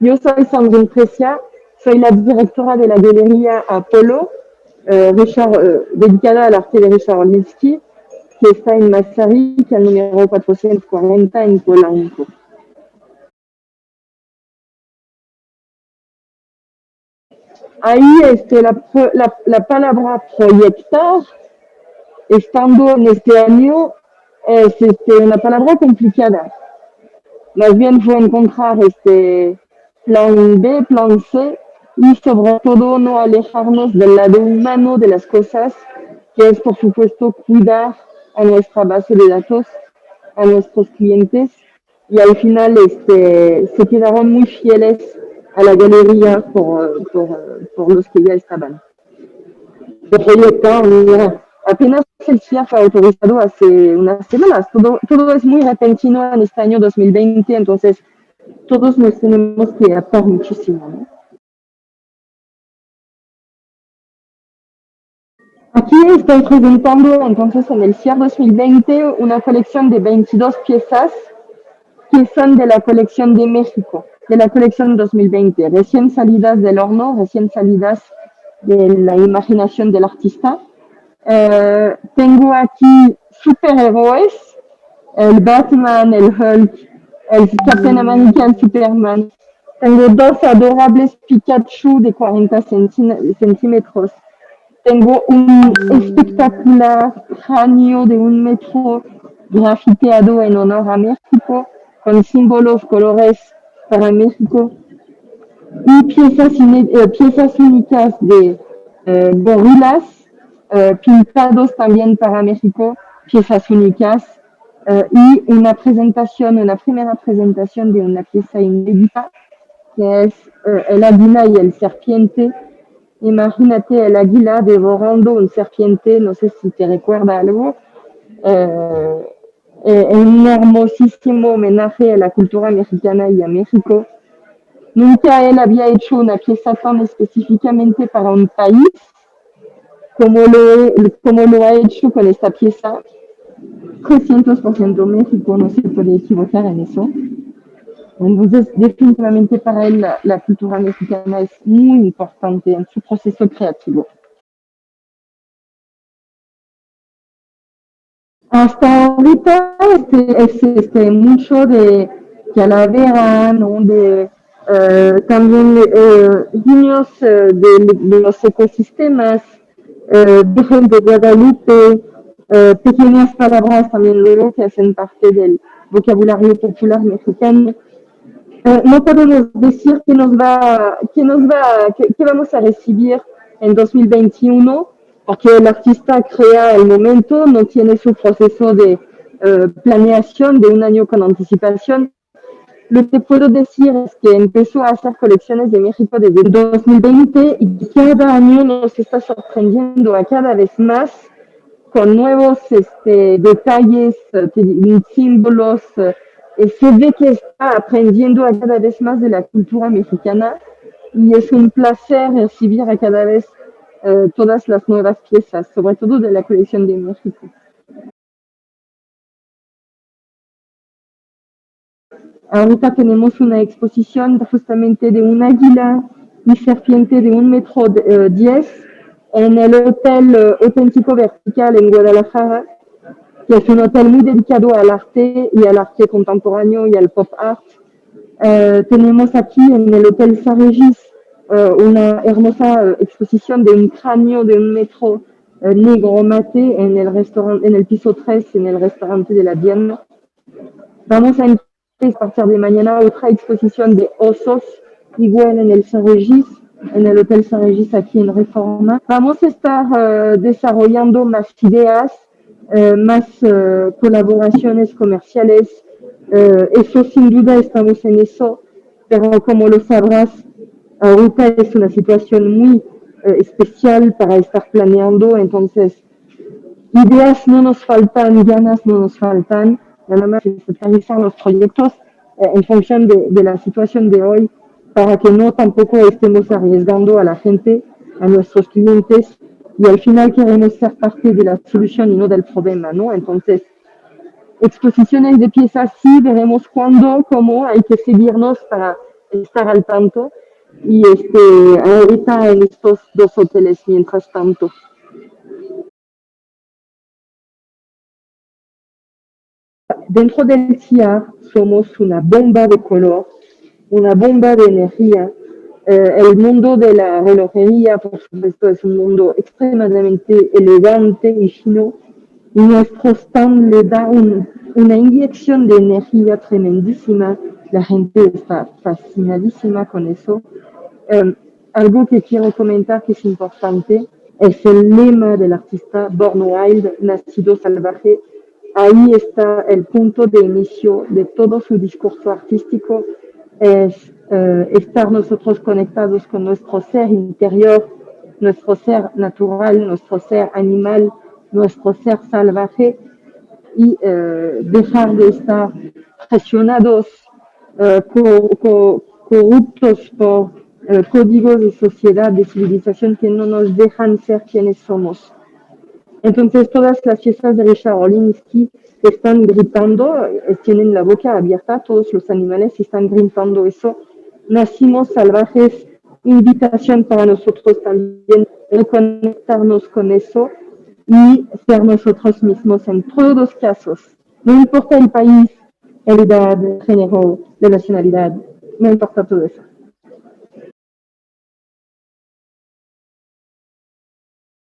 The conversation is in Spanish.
Yo soy Sandrine Precia, soy la directora de la Galería Apolo, dedicada al arte de Richard Orlinski, que está en Massaric, al número 440 en Polanco. Ahí la palabra proyectar, estando en este año, es una palabra complicada. Más bien fue encontrar plan B, plan C y sobre todo no alejarnos del lado humano de las cosas, que es por supuesto cuidar a nuestra base de datos, a nuestros clientes y al final se quedaron muy fieles a la galería por los que ya estaban. El proyecto, mira, apenas el CIA fue autorizado hace unas semanas. Todo es muy repentino en este año 2020, entonces todos nos tenemos que adaptar muchísimo, ¿no? Aquí estoy presentando entonces en el CIAR 2020 una colección de 22 piezas que son de la colección de México, de la colección 2020, recién salidas del horno, recién salidas de la imaginación del artista. Tengo aquí superhéroes, el Batman, el Hulk, el Captain America, el Superman. Tengo dos adorables Pikachu de 40 centímetros. Tengo un espectacular cráneo de 1 metro grafiteado en honor a México, con símbolos, colores para México. Y piezas únicas de gorilas, pintados también para México, piezas únicas, y una primera presentación de una pieza inédita, que es el águila y el serpiente. Imagínate el águila devorando un serpiente, no sé si te recuerda algo. Eh, un hermosísimo homenaje a la cultura mexicana y a México. Nunca él había hecho una pieza tan específicamente para un país como lo ha hecho con esta pieza. 300% México, no se puede equivocar en eso. Entonces, definitivamente para él la cultura mexicana es muy importante en su proceso creativo. Hasta ahorita es mucho de calavera, ¿no? También guiños de los ecosistemas, Virgen de Guadalupe, pequeñas palabras también luego que hacen parte del vocabulario popular mexicano. No podemos decir que vamos a recibir en 2021, porque el artista crea el momento, no tiene su proceso de planeación de un año con anticipación. Lo que puedo decir es que empezó a hacer colecciones de México desde 2020 y cada año nos está sorprendiendo a cada vez más con nuevos detalles, símbolos. Se ve que está aprendiendo a cada vez más de la cultura mexicana y es un placer recibir a cada vez todas las nuevas piezas, sobre todo de la colección de México. Ahorita tenemos una exposición justamente de un águila y serpiente de 1 metro 10 en el Hotel Auténtico Vertical en Guadalajara, que es un hotel muy dedicado al arte y al arte contemporáneo y al pop art. Tenemos aquí en el Hotel Saint-Régis una hermosa exposición de un cráneo de 1 metro negro mate en el restaurante, en el piso 3, en el restaurante de la Diana. Vamos a a partir de mañana otra exposición de osos, igual en el Saint-Régis, en el Hotel Saint-Régis aquí en Reforma. Vamos a estar desarrollando más ideas, más colaboraciones comerciales. Eso sin duda estamos en eso, pero como lo sabrás, ahorita es una situación muy especial para estar planeando, entonces ideas no nos faltan, ganas no nos faltan, nada más es realizar los proyectos en función de la situación de hoy para que no tampoco estemos arriesgando a la gente, a nuestros clientes y al final queremos ser parte de la solución y no del problema, ¿no? Entonces, exposiciones de piezas sí, veremos cuándo, cómo, hay que seguirnos para estar al tanto y ahorita en estos dos hoteles mientras tanto. Dentro del CIAR somos una bomba de color, una bomba de energía. El mundo de la relojería, por supuesto, es un mundo extremadamente elegante y fino, y nuestro stand le da una inyección de energía tremendísima. La gente está fascinadísima con eso. Eh, Algo que quiero comentar que es importante es el lema del artista Born Wild, nacido salvaje. Ahí está el punto de inicio de todo su discurso artístico, es estar nosotros conectados con nuestro ser interior, nuestro ser natural, nuestro ser animal, nuestro ser salvaje y dejar de estar presionados, corruptos por códigos de sociedad, de civilización que no nos dejan ser quienes somos. Entonces todas las piezas de Richard Orlinski están gritando, tienen la boca abierta, todos los animales están gritando eso. Nacimos salvajes, invitación para nosotros también reconectarnos con eso y ser nosotros mismos en todos los casos. No importa el país, la edad, el género, la nacionalidad, no importa todo eso.